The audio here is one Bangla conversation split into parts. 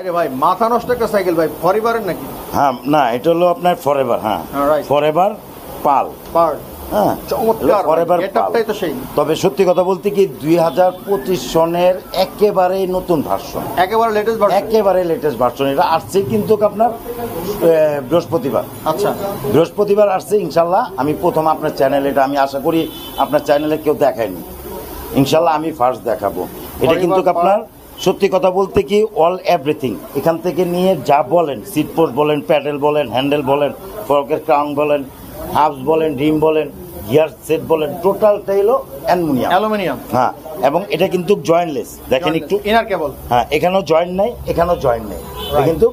আরে ভাই মাথা নষ্ট একটা সাইকেল ভাই, ফরএভারের নাকি? হ্যাঁ, না এটা হলো আপনার ফরএভার। হ্যাঁ, ফরএভার পাল। হ্যাঁ, চমৎকার ফরএভার এটাই তো সেই। তবে সত্যি কথা বলতে কি 2025 সনের একেবারেই নতুন ভার্সন, একেবারে লেটেস্ট ভার্সন। এটা আসছে কিন্তু আপনার বৃহস্পতিবার। আচ্ছা, বৃহস্পতিবার আসছে ইনশাল্লাহ। আমি প্রথম আপনার চ্যানেলে, এটা আমি আশা করি আপনার চ্যানেলে কেউ দেখায়নি, ইনশাল্লাহ আমি ফার্স্ট দেখাবো। এটা কিন্তু আপনার সত্যি কথা বলতে কি অল এভরিথিং এখান থেকে নিয়ে যা বলেন, সিট পোস্ট বলেন, প্যাডেল বলেন, হ্যান্ডেল বলেন, ফরকের ক্রাউন বলেন, হাফস বলেন, রিম বলেন, গিয়ার সেট বলেন, টোটালটাই হলো অ্যালুমিনিয়াম। হ্যাঁ, এবং এটা কিন্তু জয়েন্টলেস। দেখেন একটু ইনার কেবল। হ্যাঁ, এখানেও জয়েন্ট নেই, এখানেও জয়েন্ট নেই, কিন্তু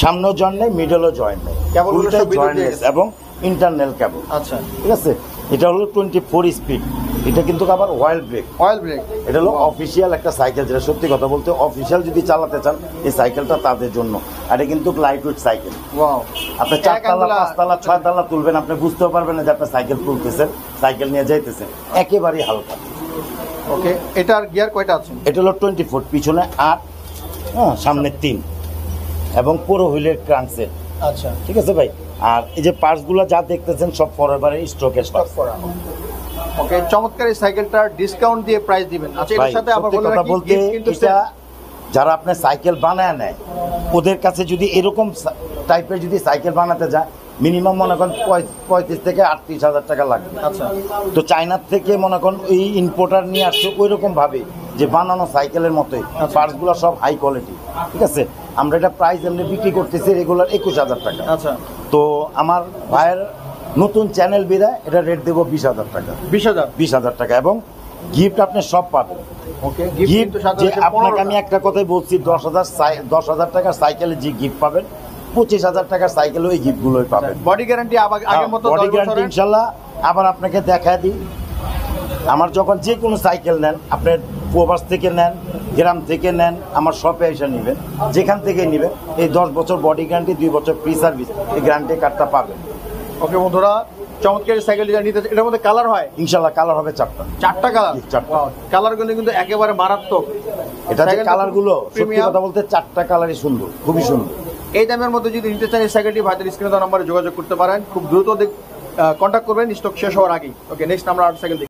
সামনেও জয়েন্ট নেই, মিডলও জয়েন্ট নেই, কেবলটাই জয়েন্টলেস এবং ইন্টারনাল কেবল। আচ্ছা, ঠিক আছে। এটা হলো 24 স্পিড। এটা কিন্তু আবার অয়েল ব্রেক। এটা হলো অফিসিয়াল একটা সাইকেল, যেটা সত্যি কথা বলতে অফিসিয়াল যদি চালাতে চান এই সাইকেলটা তাদের জন্য। আর এটা কিন্তু লাইট ওয়েট সাইকেল। আপনি 4 তলা 5 তলা 6 তলা তুলবেন, আপনি বুঝতেও পারবেন না যে আপনি সাইকেল তুলতেছেন, সাইকেল নিয়ে যাইতেছেন, একেবারেই হালকা। ওকে, এটার গিয়ার কয়টা আছে? এটা হলো 24, পিছনে 8, হ্যাঁ সামনে 3 এবং পুরো হুইলের ক্রাঙ্কসেট। আচ্ছা, ঠিক আছে ভাই। আর এই যে পার্টসগুলো যা দেখতেছেন সব ফরএভারের স্টকে স্টক করা। ওকে, চমৎকার এই সাইকেলটার ডিসকাউন্ট দিয়ে প্রাইস দিবেন। আচ্ছা, এর সাথে আবার বলতে এটা যারা আপনি সাইকেল বানায় নেয় ওদের কাছে যদি এরকম টাইপের যদি সাইকেল বানাতে যায় মিনিমাম মনে করেন 35 থেকে 38 হাজার টাকা লাগবে। আচ্ছা, তো চায়নার থেকে মনে করেন ওই ইম্পোর্টার নিয়ে আসছে ওই রকম ভাবে যে বানানো সাইকেলের মতোই, পার্টসগুলো সব হাই কোয়ালিটি। ঠিক আছে, আমরা এটা প্রাইস এমনি বিক্রি করতেছি রেগুলার 21,000 টাকা। আচ্ছা, তো আমার ভাইয়ের নতুন চ্যানেল বেরায় এটা রেট দেবো 20,000 টাকা। 20,000 টাকা এবং গিফট আপনি সব পাবেন। ওকে, গিফট যে আপনাকে আমি একটা কথাই বলছি, 10,000 টাকার সাইকেলে যে গিফট পাবেন 25,000 টাকার সাইকেলে ওই গিফটগুলোই পাবেন। বডি গ্যারান্টি আগের মতো? বডি গ্যারান্টি ইনশাল্লাহ। আবার আপনাকে দেখায় দিই, আমার যখন যে কোনো সাইকেল নেন, আপনি প্রবাস থেকে নেন, গ্রাম থেকে নেন, আমার শপে এসে নেবেন, যেখান থেকে নেবেন এই 10 বছর বডি গ্যারান্টি, 2 বছর ফ্রি সার্ভিস, এই গ্যারান্টি কার্ডটা পাবেন। ওকে বন্ধুরা, চমৎকার সাইকেল নিতে, এটার মধ্যে কালার হয় ইনশাল্লাহ। কালার হবে 4টা কালার। 4টা কালারগুলো কিন্তু একেবারে মারাত্মক। এটা যে কালারগুলো সত্যি কথা বলতে 4টা কালারই সুন্দর, খুবই সুন্দর। এই দামের মধ্যে যদি নিতে চান এই সাইকেলটি ভাইদের স্ক্রিনে দেওয়া নম্বরে যোগাযোগ করতে পারেন। খুব দ্রুত কন্ট্যাক্ট করবেন স্টক শেষ হওয়ার আগেই। ওকে, নেক্সট আমরা আর সাইকেল